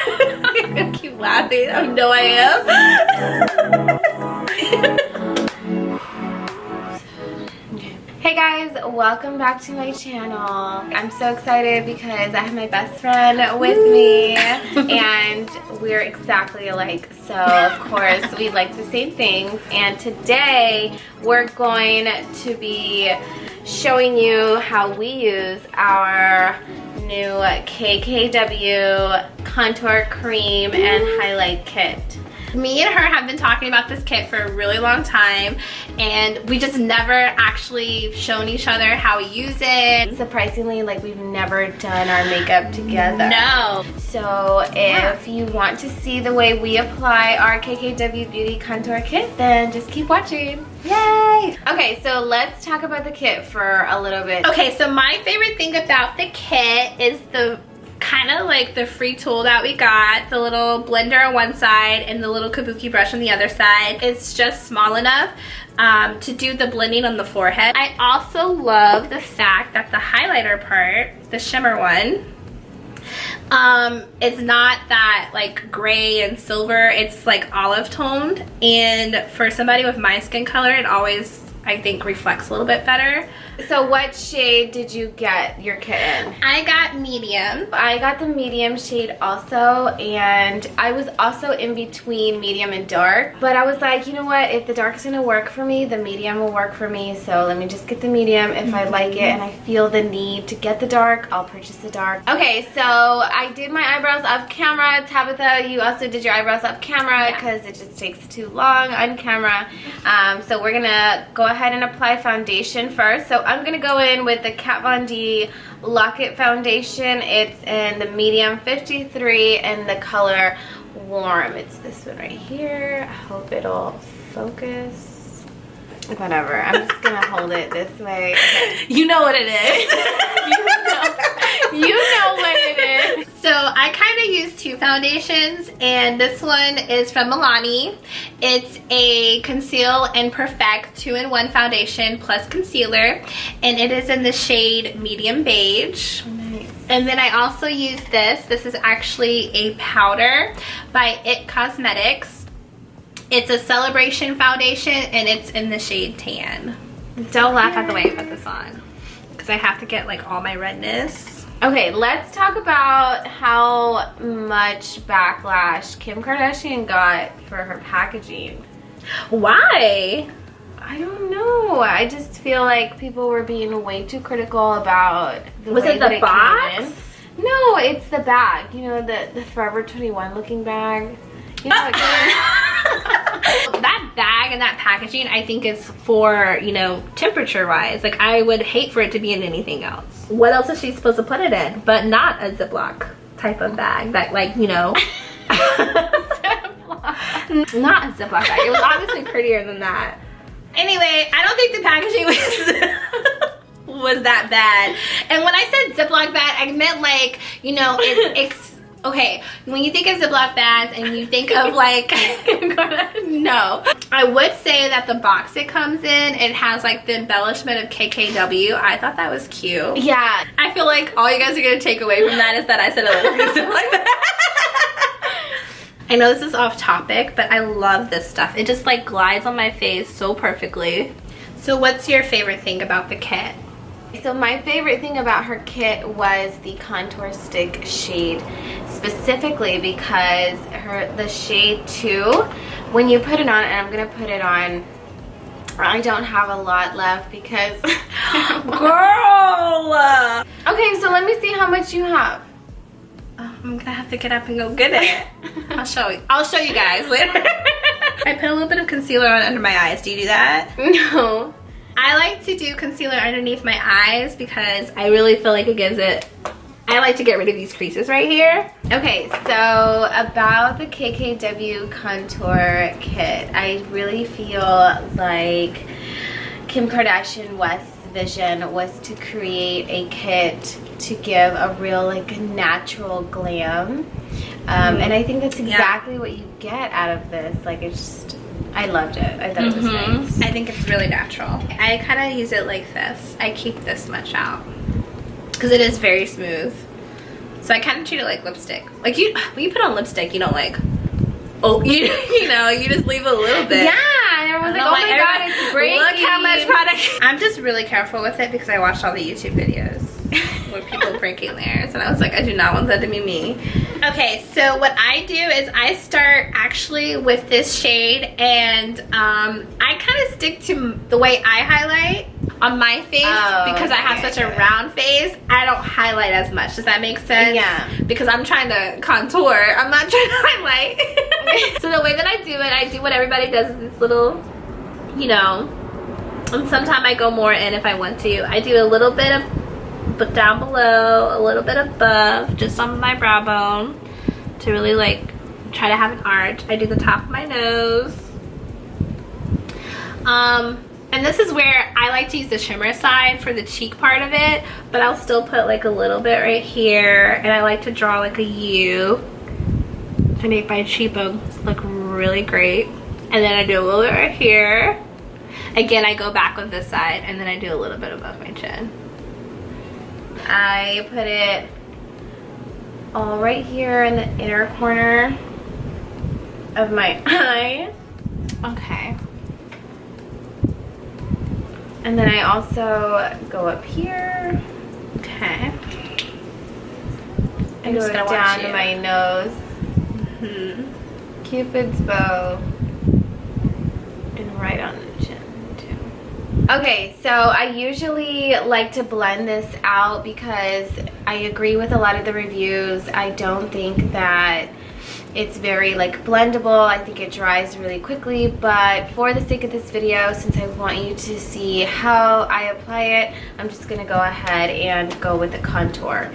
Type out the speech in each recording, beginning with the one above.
I'm gonna keep laughing. I know I am. Hey guys, welcome back to my channel. I'm so excited because I have my best friend with me and we're exactly alike. So of course we like the same things, and today we're going to be showing you how we use our new KKW contour cream and highlight kit. Me and her have been talking about this kit for a really long time, and we just never actually shown each other how we use it. Surprisingly, like, we've never done our makeup together. No. So if you want to see the way we apply our KKW Beauty Contour Kit, then just keep watching. Yay! Okay, so let's talk about the kit for a little bit. Okay, so my favorite thing about the kit is the kind of like the free tool that we got, the little blender on one side and the little kabuki brush on the other side. It's just small enough to do the blending on the forehead. I also love the fact that the highlighter part, the shimmer one, it's not that like gray and silver, it's like olive toned, and for somebody with my skin color it always, I think, reflects a little bit better. So what shade did you get your kit in? I got medium. I got the medium shade also, and I was also in between medium and dark, but I was like, you know what, if the dark is gonna work for me, the medium will work for me, so let me just get the medium. If I like it and I feel the need to get the dark, I'll purchase the dark. Okay, so I did my eyebrows off camera. Tabitha, you also did your eyebrows off camera because it just takes too long on camera. So we're gonna go ahead and apply foundation first. So I'm gonna go in with the KatVonD Lock-It foundation. It's in the medium 53 and the color warm. It's this one right here. I hope it'll focus. Whatever, I'm just gonna hold it this way. Okay. You know what it is. you know what it is. So I kind of use two foundations, and this one is from Milani. It's a Conceal and Perfect 2-in-1 foundation plus concealer, and it is in the shade medium beige. Nice. And then I also use this. This is actually a powder by It Cosmetics. It's a celebration foundation, and it's in the shade tan. Don't laugh at the way I put this on, because I have to get like all my redness. Okay, let's talk about how much backlash Kim Kardashian got for her packaging. Why? I don't know. I just feel like people were being way too critical about the way that it box? Came in. No, it's the bag. You know, the Forever 21 looking bag. You know, that bag and that packaging, I think, is for, you know, temperature wise. Like, I would hate for it to be in anything else. What else is she supposed to put it in? But not a Ziploc type of bag that, like, you know. Not a Ziploc bag. It was obviously prettier than that. Anyway, I don't think the packaging was that bad. And when I said Ziploc bag, I meant, like, you know, it's okay, when you think of Ziploc bags and you think of like, no. I would say that the box it comes in, it has like the embellishment of KKW. I thought that was cute. Yeah. I feel like all you guys are gonna take away from that is that I said a little bit Ziploc bag. I know this is off topic, but I love this stuff. It just like glides on my face so perfectly. So what's your favorite thing about the kit? So my favorite thing about her kit was the contour stick shade, specifically because the shade 2, when you put it on, and I'm gonna put it on, I don't have a lot left because girl. Okay, so let me see how much you have. I'm gonna have to get up and go get it. I'll show you guys later. I put a little bit of concealer on under my eyes. Do you do that? No. I like to do concealer underneath my eyes because I really feel like it gives it, I like to get rid of these creases right here. Okay, so about the KKW contour kit, I really feel like Kim Kardashian West's vision was to create a kit to give a real like natural glam. And I think that's exactly what you get out of this. Like, it's just, I loved it. I thought it was nice. I think it's really natural. I kind of use it like this. I keep this much out because it is very smooth. So I kind of treat it like lipstick. Like when you put on lipstick, you don't like, oh, you know, you just leave a little bit. Yeah, and everyone's like, oh my god, it's breaking. Look how much product. I'm just really careful with it because I watched all the YouTube videos with people breaking theirs, and I was like, I do not want that to be me. Okay, so what I do is I start actually with this shade, and I kind of stick to the way I highlight on my face because I have such a round face. I don't highlight as much. Does that make sense? Yeah. Because I'm trying to contour. I'm not trying to highlight. So the way that I do what everybody does is this little, you know, and sometimes I go more in if I want to. I do a little bit of but down below, a little bit above, just on my brow bone to really like try to have an arch. I do the top of my nose. And this is where I like to use the shimmer side for the cheek part of it, but I'll still put like a little bit right here, and I like to draw like a U to make my cheekbones look really great. And then I do a little bit right here. Again, I go back with this side, and then I do a little bit above my chin. I put it all right here in the inner corner of my eye. Okay. And then I also go up here. Okay. And go down to my nose. Cupid's bow. And right on the chin too. Okay, so I usually like to blend this out because I agree with a lot of the reviews. I don't think that it's very like blendable. I think it dries really quickly, but for the sake of this video, since I want you to see how I apply it, I'm just gonna go ahead and go with the contour.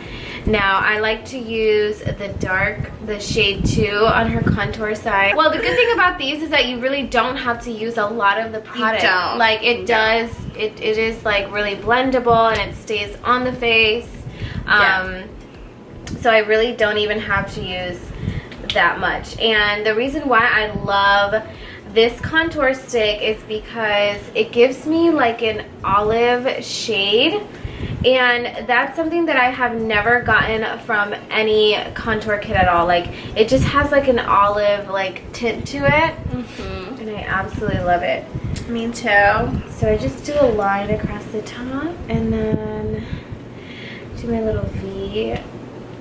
Now, I like to use the shade 2 on her contour side. Well, the good thing about these is that you really don't have to use a lot of the product. You don't. Like it does, it is like really blendable and it stays on the face. So I really don't even have to use that much. And the reason why I love this contour stick is because it gives me like an olive shade, and that's something that I have never gotten from any contour kit at all. Like it just has like an olive like tint to it, and I absolutely love it. Me too. So I just do a line across the top and then do my little V.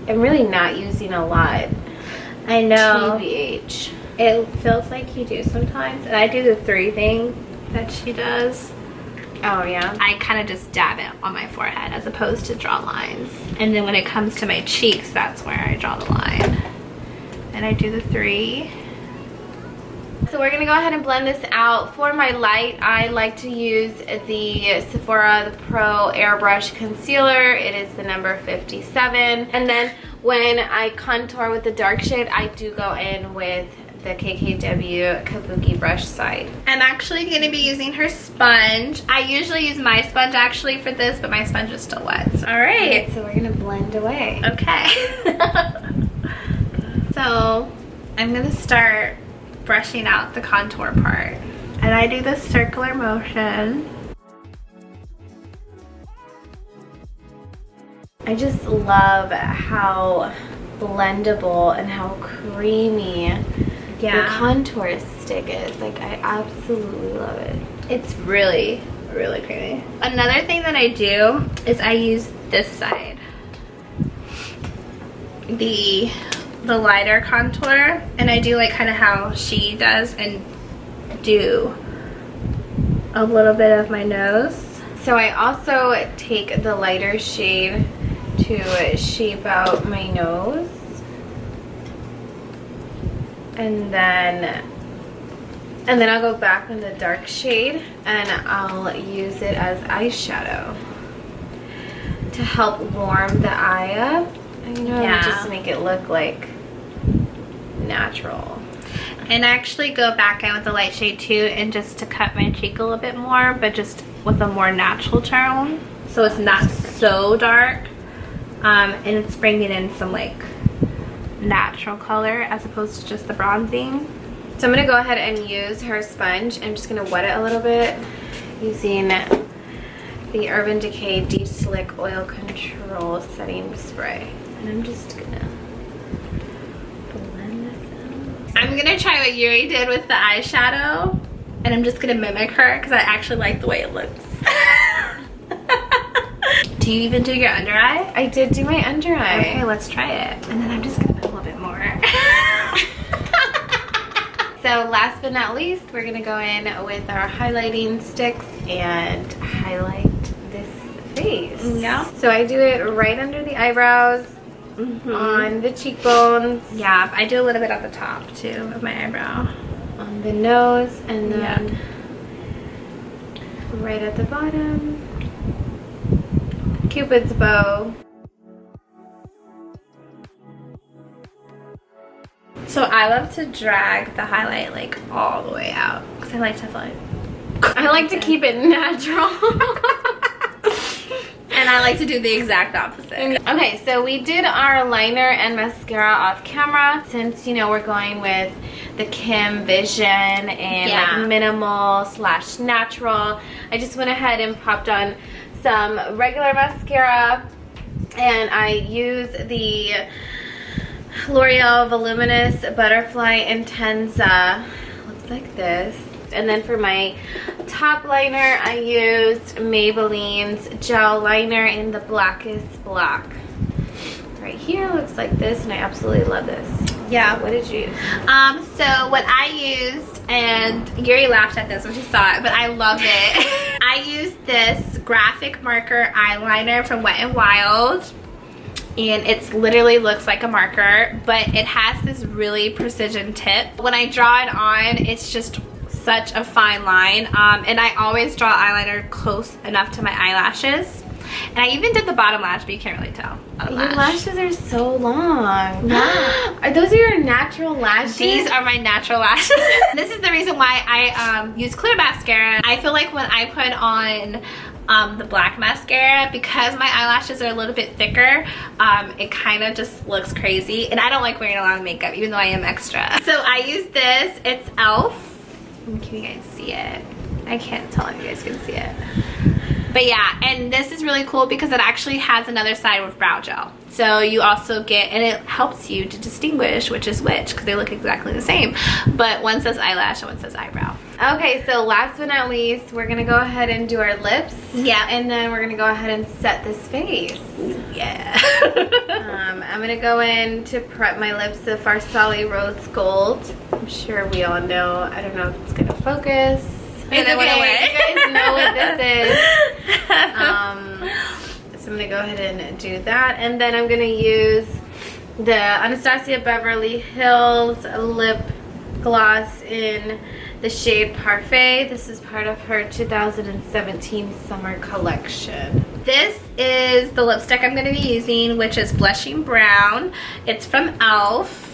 I'm really not using a lot. I know. TBH. It feels like you do sometimes. And I do the 3 thing that she does. Oh, yeah? I kind of just dab it on my forehead as opposed to draw lines. And then when it comes to my cheeks, that's where I draw the line. And I do the 3. So we're going to go ahead and blend this out. For my light, I like to use the Sephora Pro Airbrush Concealer. It is the number 57. And then when I contour with the dark shade, I do go in with the KKW Kabuki brush side. I'm actually going to be using her sponge. I usually use my sponge actually for this, but my sponge is still wet. So. All right. So we're going to blend away. Okay. So I'm going to start brushing out the contour part. And I do this circular motion. I just love how blendable and how creamy the contour stick is. Like, I absolutely love it. It's really, really creamy. Another thing that I do is I use this side. The lighter contour, and I do like kind of how she does and do a little bit of my nose. So I also take the lighter shade to shape out my nose, and then I'll go back in the dark shade and I'll use it as eyeshadow to help warm the eye up, and just make it look like natural. And actually go back in with the light shade too, and just to cut my cheek a little bit more, but just with a more natural tone, so it's not so dark. And it's bringing in some like natural color as opposed to just the bronzing. So I'm going to go ahead and use her sponge. I'm just going to wet it a little bit using the Urban Decay De-Slick Oil Control Setting Spray. And I'm just gonna blend this out. I'm gonna try what Yuri did with the eyeshadow, and I'm just gonna mimic her because I actually like the way it looks. Do you even do your under eye? I did do my under eye. Okay, let's try it. And then I'm just gonna put a little bit more. So last but not least, we're gonna go in with our highlighting sticks and highlight this face. Yeah. So I do it right under the eyebrows, on the cheekbones. Yeah, I do a little bit at the top too of my eyebrow. On the nose, and then right at the bottom. Cupid's bow. So I love to drag the highlight like all the way out because I like to feel like I like to keep it natural. and I like to do the exact opposite. Okay, so we did our liner and mascara off camera. Since, you know, we're going with the Kim Vision and like minimal / natural, I just went ahead and popped on some regular mascara, and I use the L'Oreal Voluminous Butterfly Intensa. Looks like this. And then for my top liner, I used Maybelline's gel liner in the Blackest black. Right here looks like this, and I absolutely love this. Yeah. So what did you use? So what I used, and Yuri laughed at this when she saw it, but I love it. I used this graphic marker eyeliner from Wet n Wild, and it literally looks like a marker, but it has this really precision tip. When I draw it on, it's just such a fine line, and I always draw eyeliner close enough to my eyelashes. And I even did the bottom lash, but you can't really tell. Your lashes are so long. Yeah. Are those your natural lashes? These are my natural lashes. This is the reason why I use clear mascara. I feel like when I put on the black mascara, because my eyelashes are a little bit thicker, it kind of just looks crazy. And I don't like wearing a lot of makeup, even though I am extra. So I use this. It's e.l.f. Can you guys see it? I can't tell if you guys can see it. But yeah, and this is really cool because it actually has another side with brow gel. So you also get, and it helps you to distinguish which is which because they look exactly the same. But one says eyelash and one says eyebrow. Okay, so last but not least, we're gonna go ahead and do our lips. Yeah. And then we're gonna go ahead and set this face. Yeah. I'm gonna go in to prep my lips the Farsali Rose Gold. I'm sure we all know. I don't know if it's gonna focus. And I went away. You guys know what this is. So I'm gonna go ahead and do that, and then I'm gonna use the Anastasia Beverly Hills lip gloss in the shade Parfait. This is part of her 2017 summer collection. This is the lipstick I'm going to be using, which is Blushing Brown. It's from e.l.f.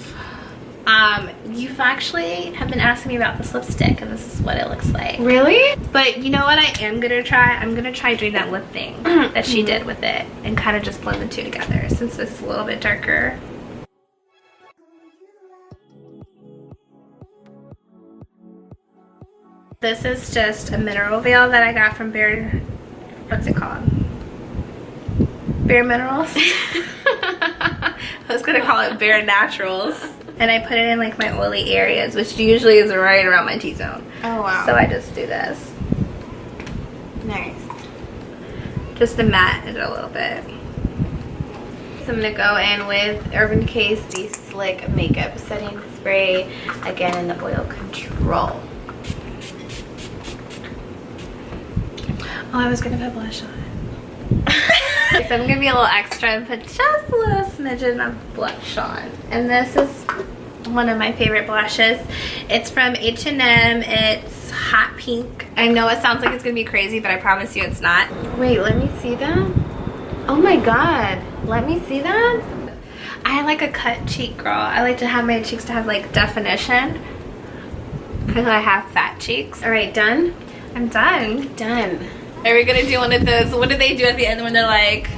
You've actually have been asking me about this lipstick, and this is what it looks like. Really? But you know what I am going to try? I'm going to try doing that lip thing that she did with it and kind of just blend the two together since it's a little bit darker. This is just a mineral veil that I got from Bare, what's it called? Bare Minerals? I was going to call it Bare Naturals. And I put it in like my oily areas, which usually is right around my T-zone. Oh wow. So I just do this. Nice. Just to matte it a little bit. So I'm going to go in with Urban Decay's De-Slick Makeup Setting Spray, again in the Oil Control. Oh, I was going to put blush on. So I'm going to be a little extra and put just a little smidgen of blush on. And this is one of my favorite blushes. It's from H&M. It's hot pink. I know it sounds like it's going to be crazy, but I promise you it's not. Wait, let me see that. Oh my god. Let me see that. I like a cut cheek girl. I like to have my cheeks to have like definition because I have fat cheeks. All right, done? I'm done. Done. Are we gonna do one of those? What do they do at the end when they're like?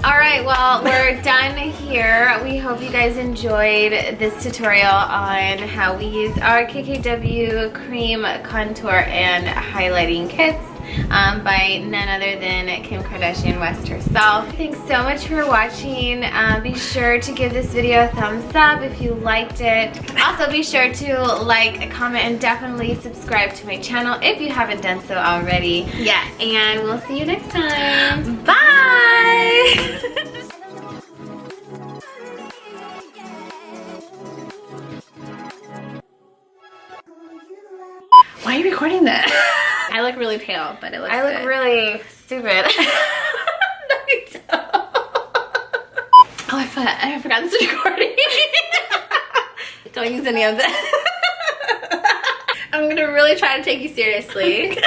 All right, well, we're done here. We hope you guys enjoyed this tutorial on how we use our KKW cream contour and highlighting kits. by none other than Kim Kardashian West herself. Thanks so much for watching. Be sure to give this video a thumbs up if you liked it. Also be sure to like, comment, and definitely subscribe to my channel if you haven't done so already. Yes. And we'll see you next time. Bye! Why are you recording that? I look really pale, but it looks I look good. really stupid. No, you don't. Oh, I forgot this is recording. Don't use any of that. I'm gonna really try to take you seriously.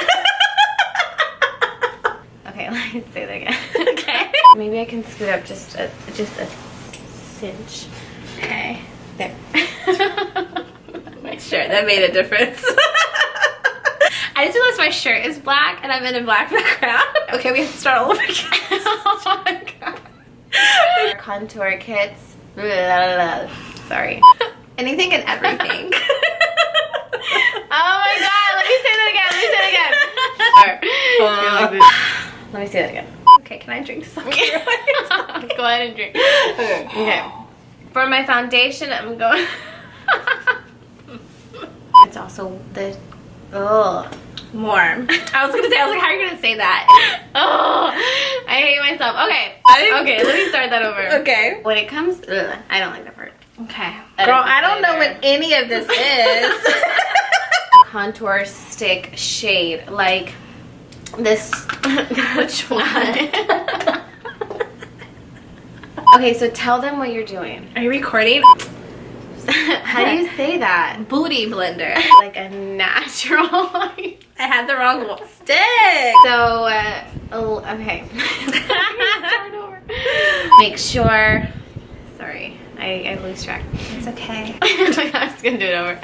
Okay, let me say that again. Okay. Maybe I can scoot up just a cinch. Okay. There. Sure, that made a difference. I just realized my shirt is black and I'm in a black background. Okay, we have to start all over again. Oh my god. Contour kits. Sorry. Anything and everything. Oh my god, let me say that again. Let me say that again. Okay, can I drink something? Go ahead and drink. Okay. For my foundation, I'm going. It's also the warm. I was like, how are you gonna say that? Oh, I hate myself. Okay, okay, let me start that over. Okay. When it comes, I don't like that part. Okay. Girl, I don't know what any of this is. Contour stick shade, like this. Which one? Okay, so tell them what you're doing. Are you recording? How do you say that? Booty blender. Like a natural. I had the wrong stick. So, okay. Start over. Make sure. Sorry, I lose track. It's okay. I was gonna do it over.